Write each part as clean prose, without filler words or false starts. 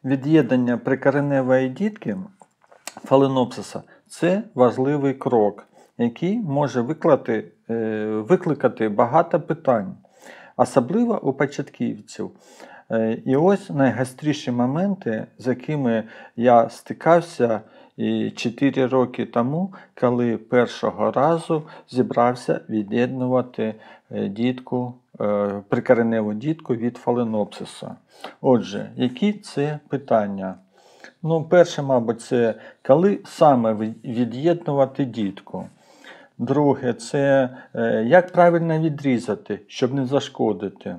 Від'єднання прикореневої дітки фаленопсиса – це важливий крок, який може викликати багато питань, особливо у початківців. І ось найгостріші моменти, з якими я стикався 4 роки тому, коли першого разу зібрався від'єднувати прикореневу дітку від фаленопсиса. Отже, які це питання? Перше, мабуть, це коли саме від'єднувати дітку. Друге, це як правильно відрізати, щоб не зашкодити.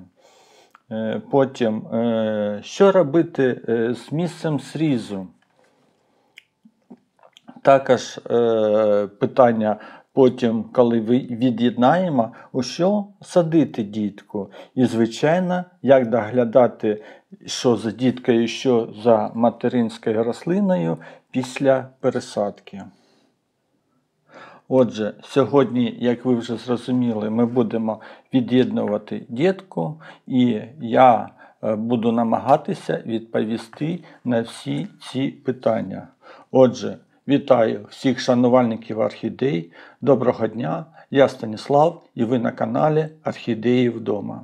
Потім, що робити з місцем зрізу. Також питання потім, коли від'єднаємо, у що садити дітку. І, звичайно, як доглядати, що за діткою, що за материнською рослиною після пересадки. Отже, сьогодні, як ви вже зрозуміли, ми будемо від'єднувати дітку, і я буду намагатися відповісти на всі ці питання. Отже, вітаю всіх шанувальників орхідей. Доброго дня, я Станіслав, і ви на каналі Орхідеї вдома.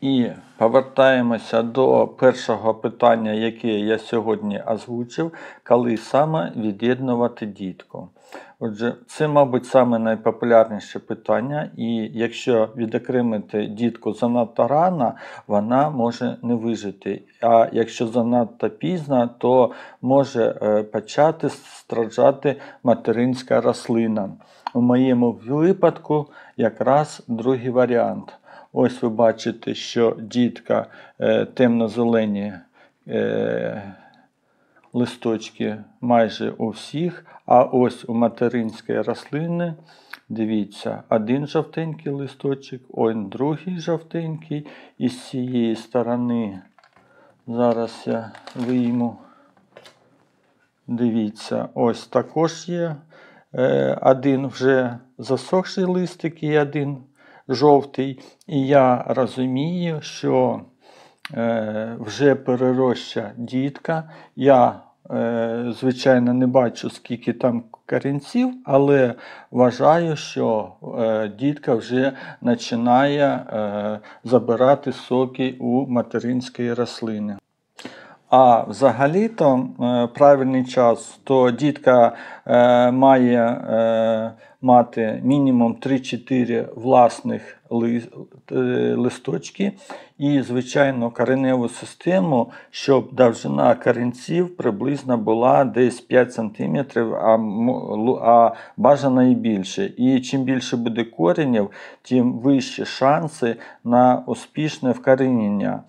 І повертаємося до першого питання, яке я сьогодні озвучив, коли саме від'єднувати дітку. Отже, це, мабуть, саме найпопулярніше питання, і якщо відокремити дітку занадто рано, вона може не вижити. А якщо занадто пізно, то може почати страждати материнська рослина. У моєму випадку якраз другий варіант. Ось ви бачите, що дітка темно-зелені листочки майже у всіх, а ось у материнської рослини, дивіться, один жовтенький листочок, ось другий жовтенький, і з цієї сторони, зараз я вийму, дивіться, ось також є один вже засохший листик і один жовтий, і я розумію, що вже перероща дітка. Я, звичайно, не бачу, скільки там корінців, але вважаю, що дітка вже починає забирати соки у материнської рослини. А взагалі-то правильний час, то дітка має мати мінімум 3-4 власних листочки і, звичайно, кореневу систему, щоб довжина корінців приблизно була десь 5 см, а бажано і більше. І чим більше буде коренів, тим вищі шанси на успішне вкорінення.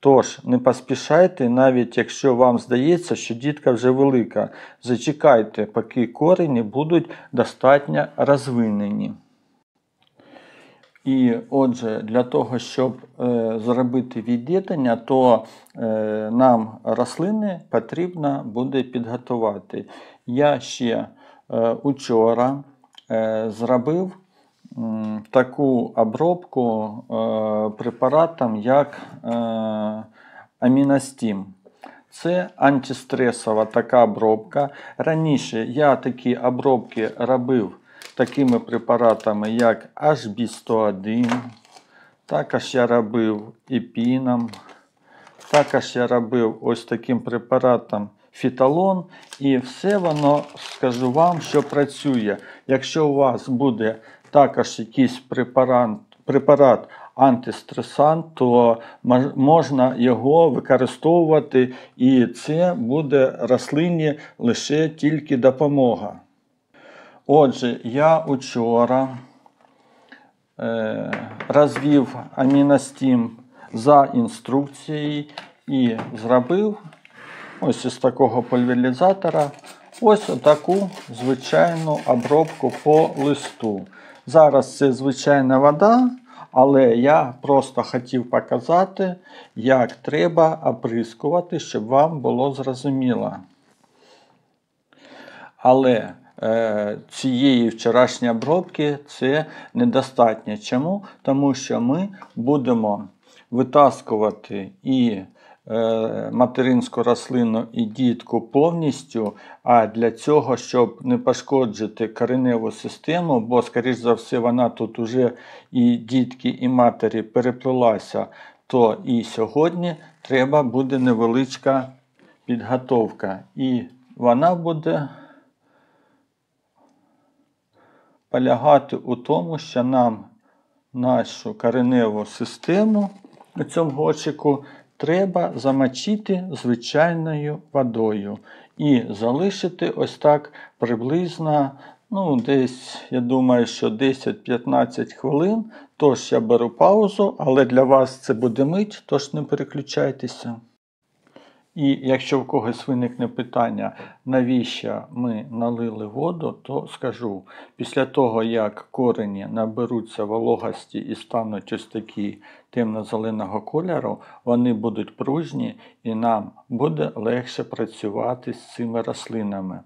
Тож, не поспішайте, навіть якщо вам здається, що дітка вже велика. Зачекайте, поки корені будуть достатньо розвинені. І отже, для того, щоб зробити від'єднання, то нам рослини потрібно буде підготувати. Я ще учора зробив таку обробку препаратом, як Аміностім. Це антистресова така обробка. Раніше я такі обробки робив такими препаратами, як HB101, також я робив епіном, також я робив ось таким препаратом Фіталон, і все воно, скажу вам, що працює. Якщо у вас буде також якийсь препарат антистресант, то можна його використовувати, і це буде рослині лише тільки допомога. Отже, я учора розвів Аміностім за інструкцією і зробив ось із такого пульверизатора ось таку звичайну обробку по листу. Зараз це звичайна вода, але я просто хотів показати, як треба оприскувати, щоб вам було зрозуміло. Але цієї вчорашньої обробки це недостатньо. Чому? Тому що ми будемо витаскувати і материнську рослину і дітку повністю, а для цього, щоб не пошкоджити кореневу систему, бо, скоріш за все, вона тут уже і дітки, і матері переплилася, то і сьогодні треба буде невеличка підготовка. І вона буде полягати у тому, що нам нашу кореневу систему у цьому горщику треба замочити звичайною водою і залишити ось так приблизно, десь, я думаю, що 10-15 хвилин. Тож я беру паузу, але для вас це буде мить, тож не переключайтеся. І якщо в когось виникне питання, навіщо ми налили воду, то скажу. Після того, як корені наберуться вологості і стануть ось такі темно-зеленого кольору, вони будуть пружні і нам буде легше працювати з цими рослинами.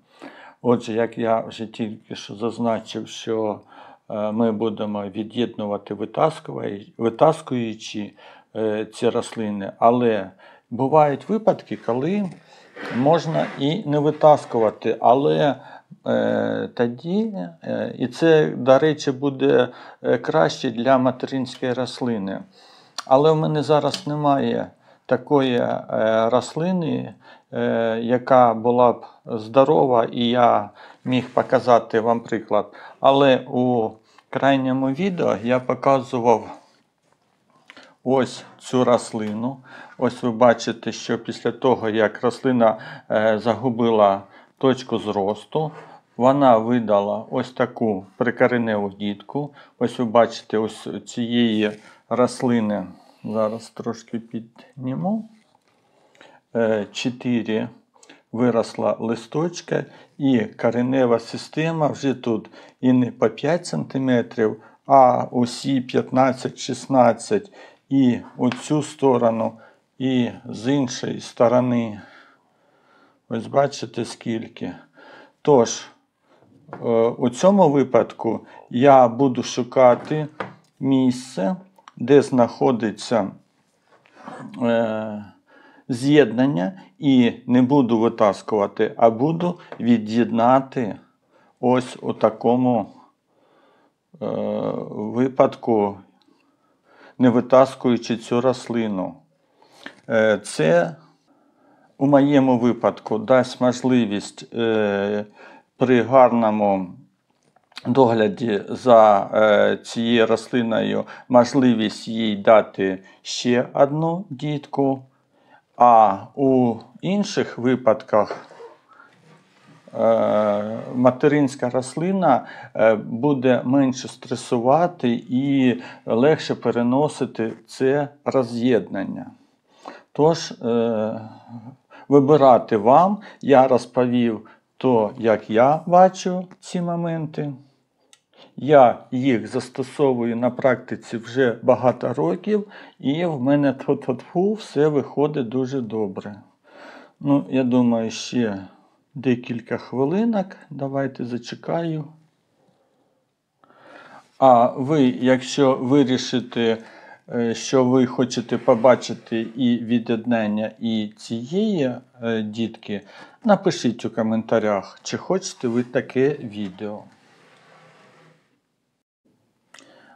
Отже, як я вже тільки що зазначив, що ми будемо від'єднувати, витаскуючи ці рослини, але бувають випадки, коли можна і не витаскувати, але тоді, і це, до речі, буде краще для материнської рослини. Але в мене зараз немає такої рослини, яка була б здорова, і я міг показати вам приклад. Але у крайньому відео я показував ось цю рослину. Ось ви бачите, що після того, як рослина загубила точку зросту, вона видала ось таку прикореневу дітку. Ось ви бачите, ось цієї рослини, зараз трошки підніму, 4 виросла листочка, і коренева система вже тут і не по 5 см, а усі 15-16 і у цю сторону, і з іншої сторони. Ось бачите скільки. Тож, у цьому випадку я буду шукати місце, де знаходиться з'єднання, і не буду витаскувати, а буду від'єднати ось у такому випадку, не витаскуючи цю рослину. Це у моєму випадку дасть можливість при гарному догляді за цією рослиною, можливість їй дати ще одну дітку, а у інших випадках материнська рослина буде менше стресувати і легше переносити це роз'єднання. Тож, вибирати вам, я розповів то, як я бачу ці моменти. Я їх застосовую на практиці вже багато років, і в мене тут все виходить дуже добре. Я думаю, ще декілька хвилинок. Давайте зачекаю. А ви, якщо вирішите, що ви хочете побачити і від'єднання, і цієї дітки, напишіть у коментарях, чи хочете ви таке відео.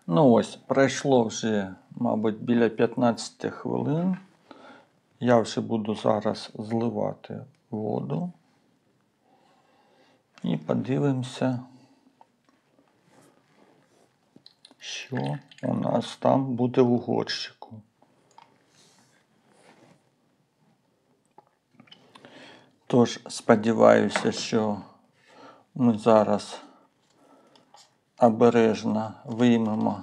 Ось, пройшло вже, мабуть, біля 15 хвилин. Я вже буду зараз зливати воду. І подивимося, що у нас там буде в горщику. Тож, сподіваюся, що ми зараз обережно виймемо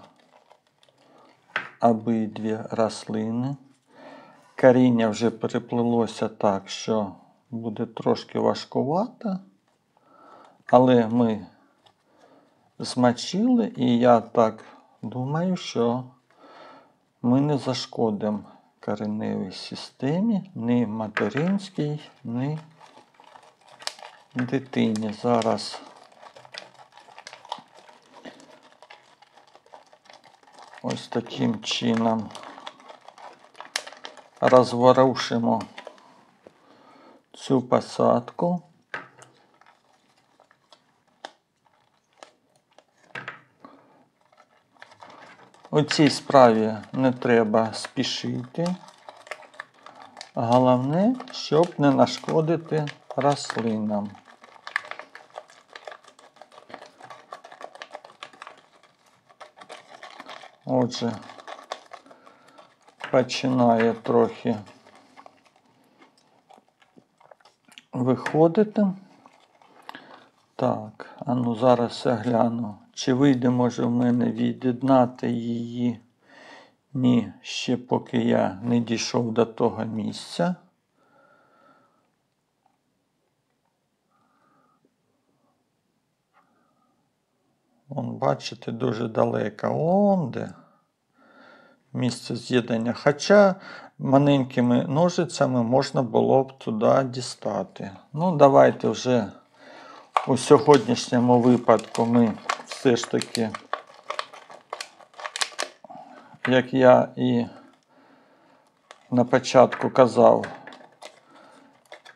обидві рослини. Коріння вже переплилося так, що буде трошки важкувато, але ми змочили, і я так думаю, що ми не зашкодимо кореневій системі, ні материнській, ні дитині. Зараз ось таким чином розворушимо цю посадку. У цій справі не треба спішити. Головне, щоб не нашкодити рослинам. Отже, починає трохи виходити. Так, а ну зараз я гляну, чи вийде, може, в мене від'єднати її. Ні, ще поки я не дійшов до того місця. Вон, бачите, дуже далеко. Он де місце з'єднання. Хоча маленькими ножицями можна було б туди дістати. Ну, давайте вже у сьогоднішньому випадку ми все ж таки, як я і на початку казав,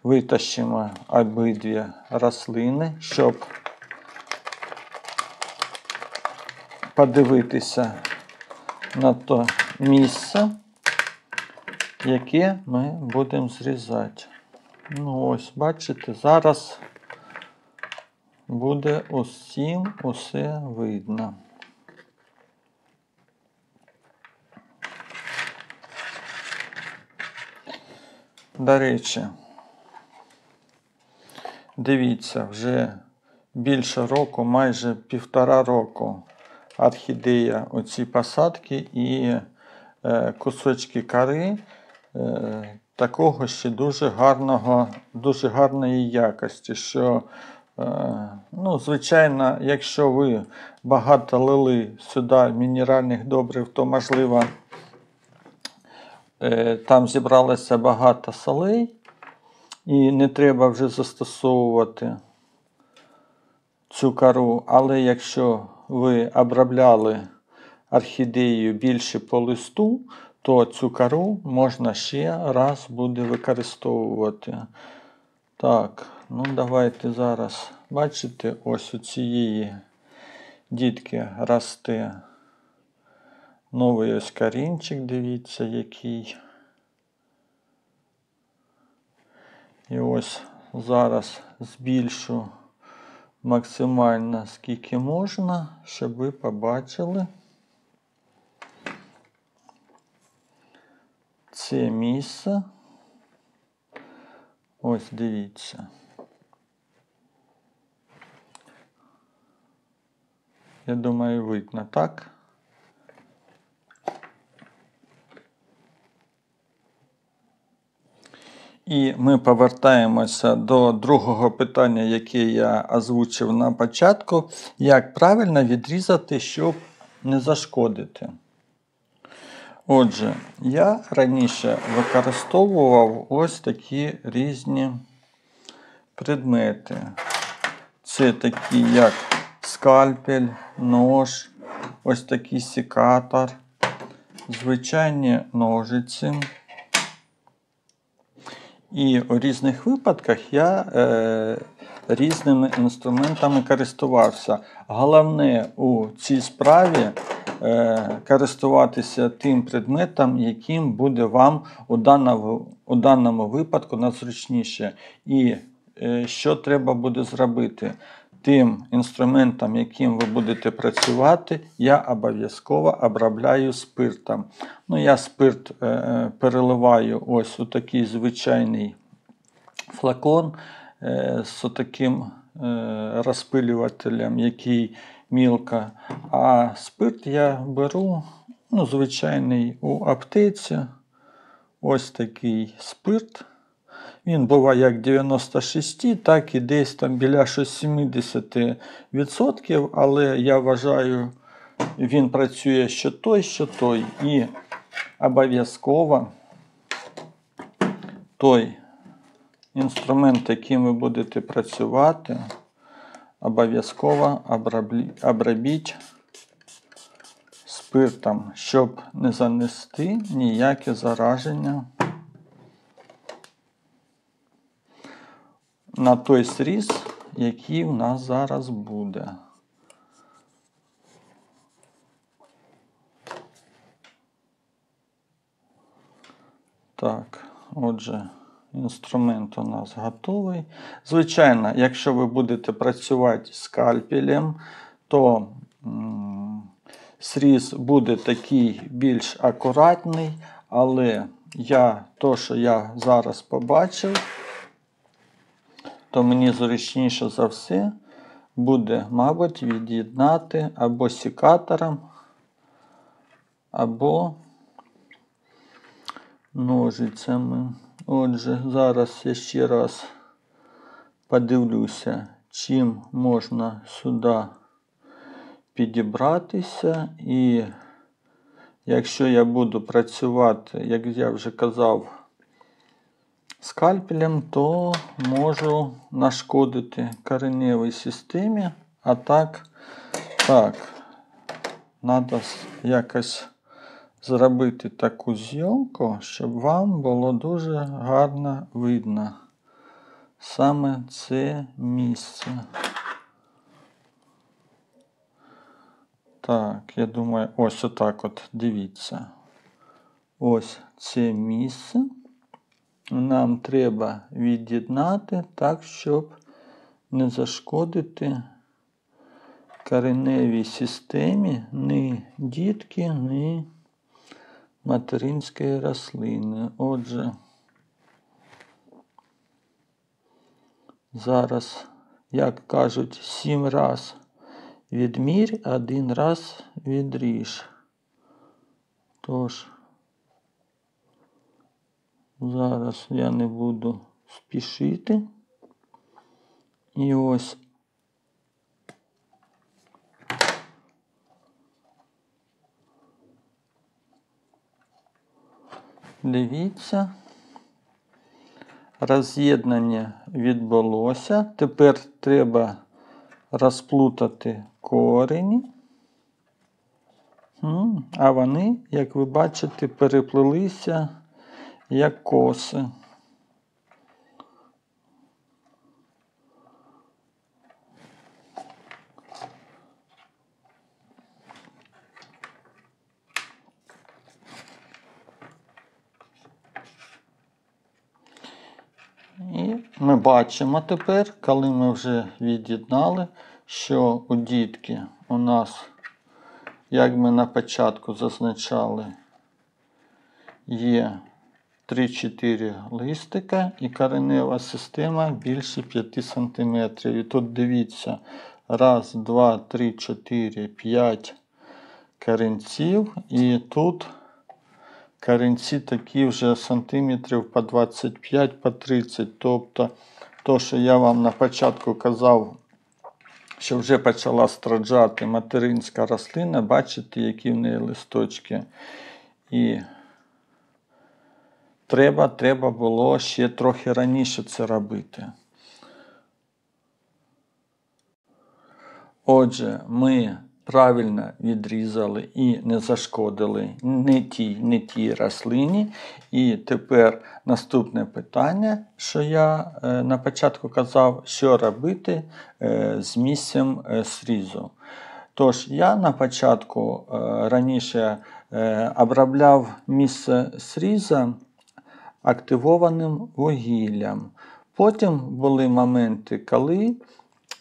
витащимо обидві рослини, щоб подивитися на те місце, яке ми будемо зрізати. Ну ось, бачите, зараз буде усім усе видно. До речі, дивіться, вже більше року, майже 1,5 року орхідея, оці посадки і кусочки кори такого ще дуже гарної якості, що, ну, звичайно, якщо ви багато лили сюди мінеральних добрив, то, можливо, там зібралося багато солей, і не треба вже застосовувати цю кору. Але якщо ви обробляли орхідею більше по листу, то цю кору можна ще раз буде використовувати. Так, ну давайте зараз. Бачите, ось у цієї дітки росте новий ось корінчик, дивіться який. І ось зараз збільшу максимально скільки можна, щоб ви побачили це місце. Ось дивіться. Я думаю, видно, так? І ми повертаємося до другого питання, яке я озвучив на початку. Як правильно відрізати, щоб не зашкодити. Отже, я раніше використовував ось такі різні предмети. Це такі, як скальпель, нож, ось такий секатор, звичайні ножиці. І у різних випадках я різними інструментами користувався. Головне у цій справі користуватися тим предметом, яким буде вам у даному випадку найзручніше. І що треба буде зробити? Тим інструментом, яким ви будете працювати, я обов'язково обробляю спиртом. Ну, я спирт переливаю ось у такий звичайний флакон з таким розпилювателем, який мілко. А спирт я беру, ну, звичайний у аптеці. Ось такий спирт. Він буває як 96, так і десь там біля 70%, але я вважаю, він працює що той. І обов'язково той інструмент, яким ви будете працювати, обов'язково обробіть спиртом, щоб не занести ніяке зараження на той сріз, який у нас зараз буде. Так, отже, інструмент у нас готовий. Звичайно, якщо ви будете працювати скальпелем, то сріз буде такий більш акуратний, але то, що я зараз побачив, то мені зручніше за все буде, мабуть, від'єднати або секатором, або ножицями. Отже, зараз я ще раз подивлюся, чим можна сюди підібратися. І якщо я буду працювати, як я вже казав, скальпелем, то можу нашкодити кореневій системі. А так, треба якось зробити таку зйомку, щоб вам було дуже гарно видно саме це місце. Так, я думаю, ось отак от, дивіться. Ось це місце. Нам треба від'єднати так, щоб не зашкодити кореневій системі ні дітки, ні материнської рослини. Отже, зараз, як кажуть, 7 раз відмір, 1 раз відріж. Тож, зараз я не буду спішити. І ось дивіться, роз'єднання відбулося. Тепер треба розплутати корені. А вони, як ви бачите, переплелися як коси. І ми бачимо тепер, коли ми вже від'єднали, що у дітки у нас, як ми на початку зазначали, є 3-4 листика і коренева система більше 5 см. І тут дивіться, 1, 2, 3, 4, 5 коренців. І тут коренці такі вже сантиметрів по 25, по 30. Тобто, то, що я вам на початку казав, що вже почала страждати материнська рослина, бачите, які в неї листочки. І треба було ще трохи раніше це робити. Отже, ми правильно відрізали і не зашкодили не тій рослині. І тепер наступне питання, що я на початку казав, що робити з місцем срізу. Тож, я на початку раніше обробляв місце сріза активованим вугіллям. Потім були моменти, коли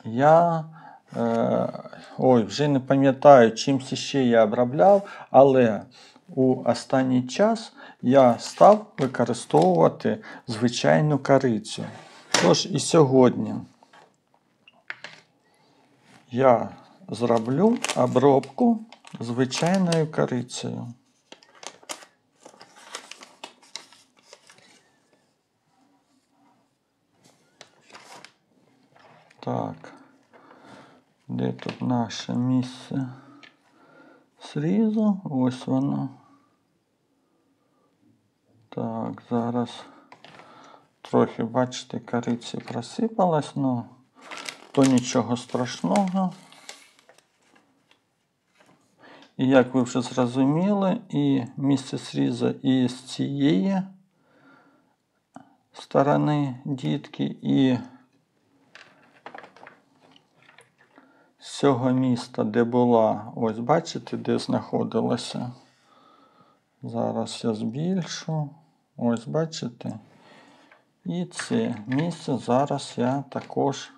я вже не пам'ятаю, чим ще я обробляв, але у останній час я став використовувати звичайну корицю. Тож і сьогодні я зроблю обробку звичайною корицею. Так, де тут наше місце срізу? Ось воно. Так, зараз трохи, бачите, кориці просипалась, але то нічого страшного. І як ви вже зрозуміли, і місце срізу і з цієї сторони дітки, і цього міста, де була, ось бачите, де знаходилася. Зараз я збільшу. Ось бачите. І це місце зараз я також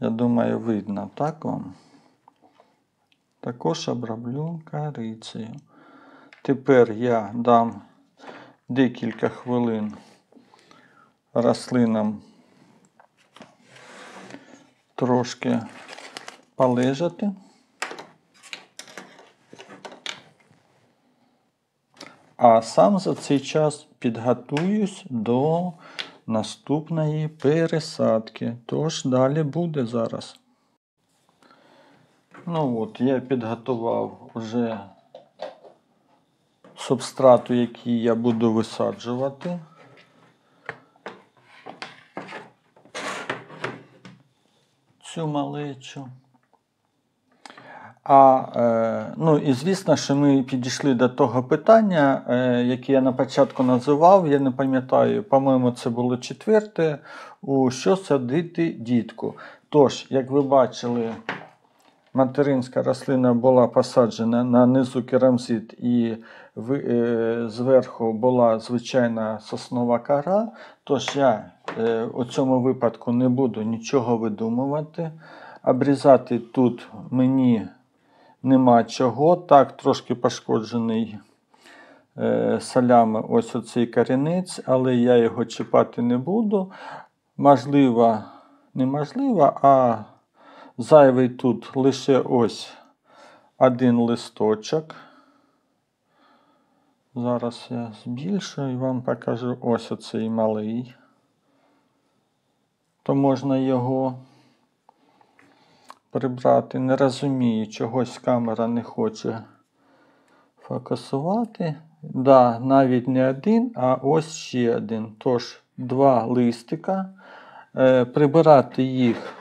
я думаю, видно, так вам? Також оброблю корицею. Тепер я дам декілька хвилин рослинам трошки полежати. А сам за цей час підготуюсь до наступної пересадки. Тож далі буде зараз. Ну от, я підготував вже субстрату, який я буду висаджувати. Цю малечу. Ну і звісно, що ми підійшли до того питання, яке я на початку називав, я не пам'ятаю, по-моєму, це було 4, у що садити дітку. Тож, як ви бачили, материнська рослина була посаджена на низу керамзит і зверху була звичайна соснова кора. Тож я у цьому випадку не буду нічого видумувати. Обрізати тут мені нема чого. Так, трошки пошкоджений солями ось оцей корінець, але я його чіпати не буду. Можливо, неможливо, а зайвий тут лише ось один листочок. Зараз я збільшую і вам покажу ось оцей малий. То можна його прибрати. Не розумію, чогось камера не хоче фокусувати. Да, навіть не один, а ось ще один. Тож, 2 листика. Прибирати їх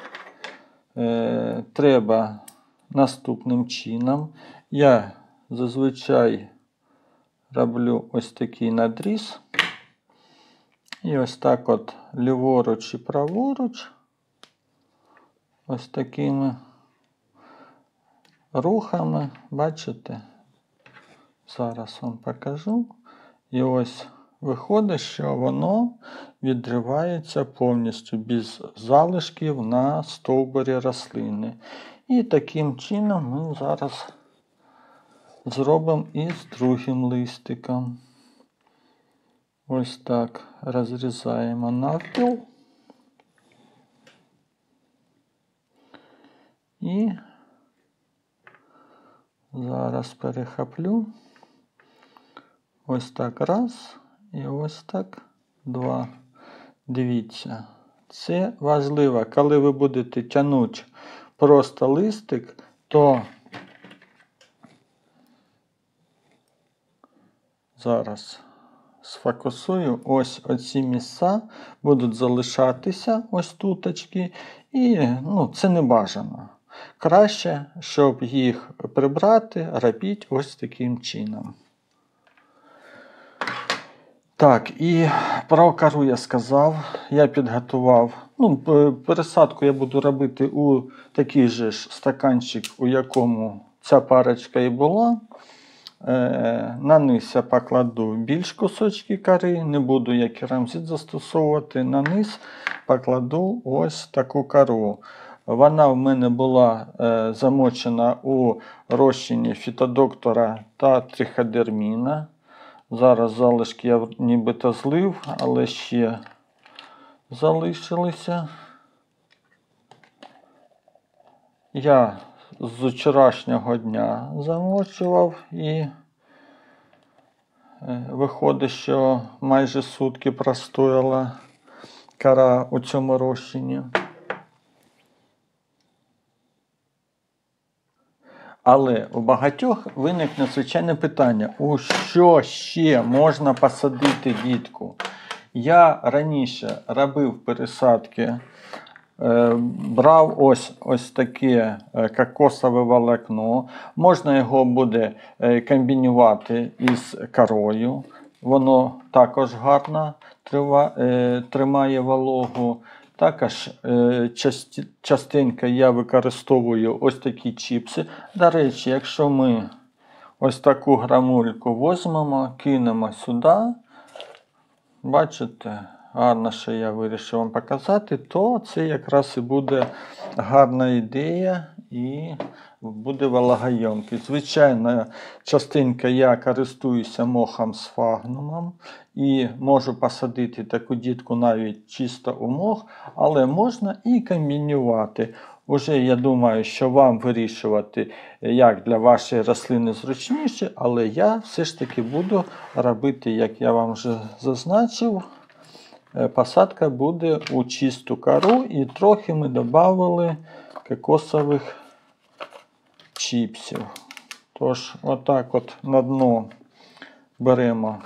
треба наступним чином. Я зазвичай роблю ось такий надріз. І ось так от ліворуч і праворуч. Ось такими рухами, бачите? Зараз вам покажу. І ось виходить, що воно відривається повністю без залишків на стовбурі рослини. І таким чином ми зараз зробимо і з другим листиком. Ось так розрізаємо навпіл. І зараз перехоплю. Ось так раз. І ось так 2. Дивіться. Це важливо. Коли ви будете тягнути просто листик, то зараз сфокусую. Ось оці місця будуть залишатися, ось туточки. І це не бажано. Краще, щоб їх прибрати, робіть ось таким чином. Так, і про кору я сказав. Я підготував. Пересадку я буду робити у такий же ж стаканчик, у якому ця парочка і була. На низ я покладу більш кусочки кори, не буду я керамзит застосовувати. На низ покладу ось таку кору. Вона в мене була замочена у розчині фітодоктора та триходерміна. Зараз залишки я нібито злив, але ще залишилися. Я з вчорашнього дня замочував і виходить, що майже сутки простояла кора у цьому розчині. Але у багатьох виникне звичайне питання, у що ще можна посадити дітку? Я раніше робив пересадки брав ось таке кокосове волокно. Можна його буде комбінувати із корою. Воно також гарно тримає вологу. Також частенько я використовую ось такі чіпси. До речі, якщо ми ось таку грамульку візьмемо, кинемо сюди, бачите, гарно, що я вирішив вам показати, то це якраз і буде гарна ідея і буде вологоємкість. Звичайно, частенько я користуюся мохом сфагнумом і можу посадити таку дітку навіть чисто у мох, але можна і комбінувати. Уже я думаю, що вам вирішувати, як для вашої рослини зручніше, але я все ж таки буду робити, як я вам вже зазначив. Посадка буде у чисту кору і трохи ми додали кокосових чіпсів. Тож, отак от на дно беремо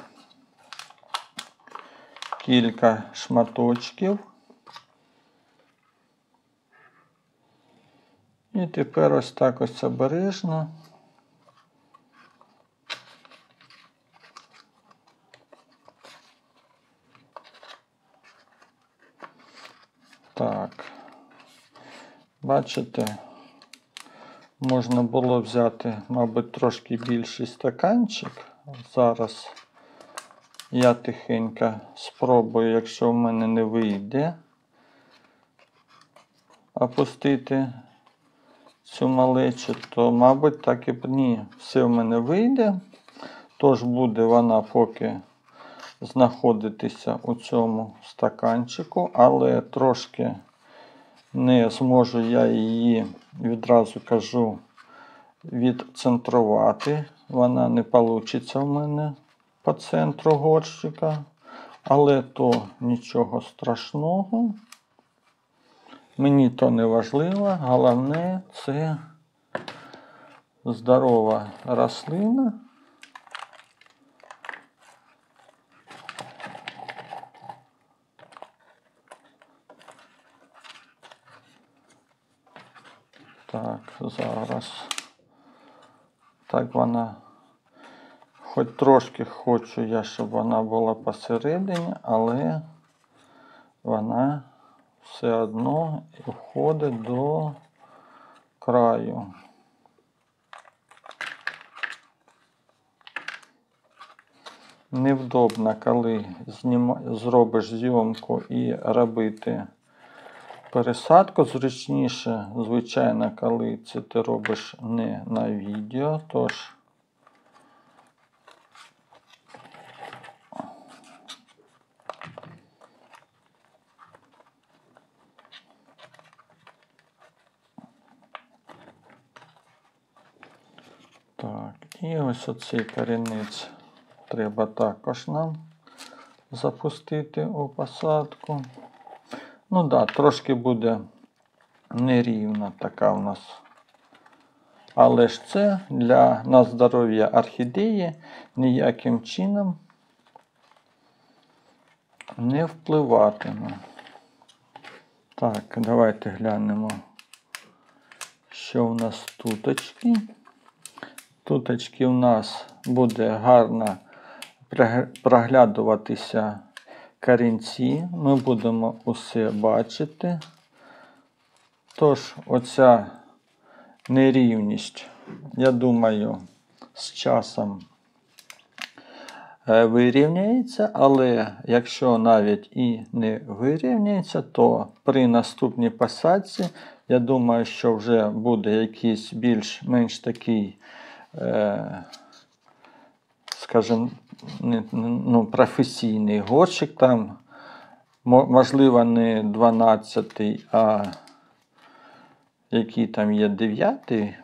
кілька шматочків. І тепер ось так ось обережно. Так, бачите, можна було взяти, мабуть, трошки більший стаканчик. Зараз я тихенько спробую, якщо в мене не вийде, опустити цю малечу, то, мабуть, так і ні, все в мене вийде. Тож буде вона поки знаходитися у цьому стаканчику, але трошки не зможу я її, відразу кажу, відцентрувати. Вона не вийде в мене по центру горщика, але то нічого страшного. Мені то не важливо, головне це здорова рослина. Так, зараз. Так вона, хоч трошки хочу я, щоб вона була посередині, але вона все одно входить до краю. Невдобно, коли зробиш зйомку і робити пересадку. Зручніше, звичайно, коли це ти робиш не на відео, тож так, і ось оцей корінець треба також нам запустити у посадку. Ну так, трошки буде нерівна така в нас. Але ж це на здоров'я орхідеї ніяким чином не впливатиме. Так, давайте глянемо, що в нас туточки. Туточки у нас буде гарно проглядуватися корінці. Ми будемо усе бачити. Тож, оця нерівність, я думаю, з часом вирівняється, але якщо навіть і не вирівняється, то при наступній посадці, я думаю, що вже буде якийсь більш-менш такий, скажімо, професійний горщик, там, можливо, не 12-й, а який там є 9-й,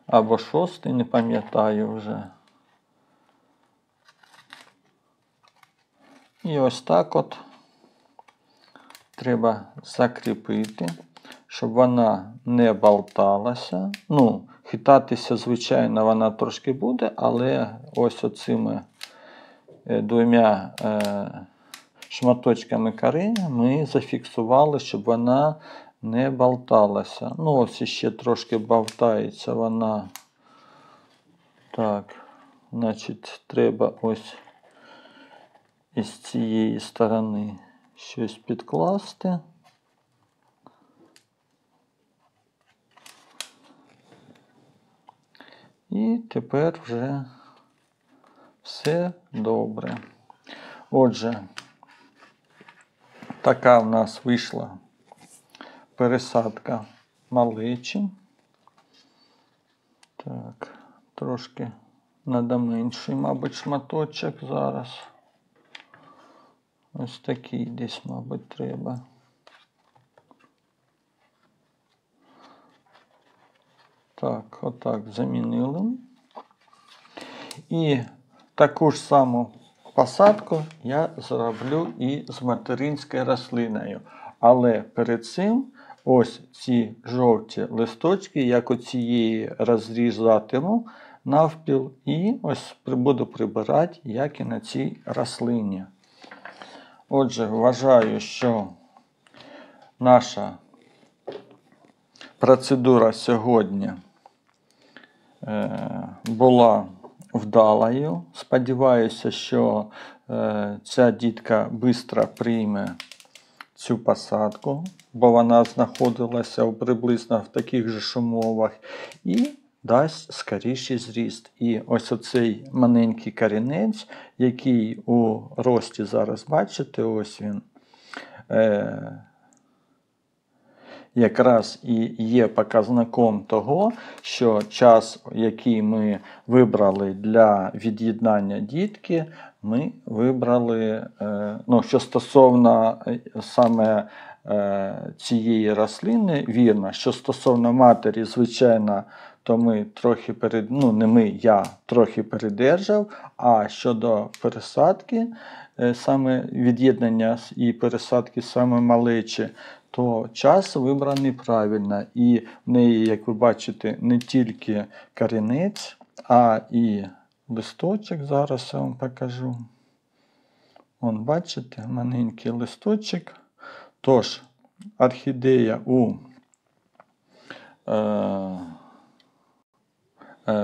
або 6-й, не пам'ятаю вже. І ось так от треба закріпити, щоб вона не болталася. Ну, хитатися, звичайно, вона трошки буде, але ось оцими двома шматочками кори ми зафіксували, щоб вона не болталася. Ну, ось ще трошки болтається вона. Так, значить, треба ось із цієї сторони щось підкласти. І тепер вже все добре. Отже, така в нас вийшла пересадка малечі. Так, трошки треба менший, мабуть, шматочок зараз. Ось такий десь, мабуть, треба. Так, отак замінили. І таку ж саму посадку я зроблю і з материнською рослиною. Але перед цим ось ці жовті листочки, як оцієї розрізатиму навпіл, і ось буду прибирати, як і на цій рослині. Отже, вважаю, що наша процедура сьогодні була вдалою. Сподіваюся, що ця дітка швидко прийме цю посадку, бо вона знаходилася приблизно в таких же умовах, і дасть скоріший зріст. І ось оцей маленький корінець, який у рості зараз бачите, ось він, якраз і є показником того, що час, який ми вибрали для від'єднання дітки, ми вибрали, ну, що стосовно саме цієї рослини, вірно, що стосовно матері, звичайно, то ми трохи я трохи передержав, а щодо пересадки, саме від'єднання і пересадки саме малечі, то час вибраний правильно. І в неї, як ви бачите, не тільки корінець, а і листочок. Зараз я вам покажу. Вон, бачите, маленький листочок. Тож, орхідея у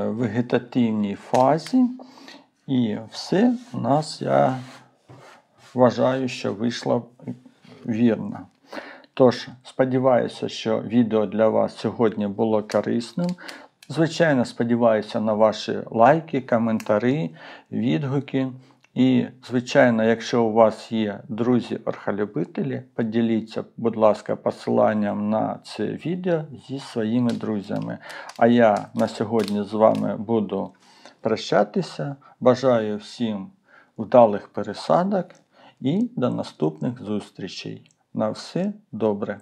вегетативній фазі. І все у нас, я вважаю, що вийшло вірно. Тож, сподіваюся, що відео для вас сьогодні було корисним. Звичайно, сподіваюся на ваші лайки, коментарі, відгуки. І, звичайно, якщо у вас є друзі-орхолюбителі, поділіться, будь ласка, посиланням на це відео зі своїми друзями. А я на сьогодні з вами буду прощатися. Бажаю всім вдалих пересадок і до наступних зустрічей. На все добре.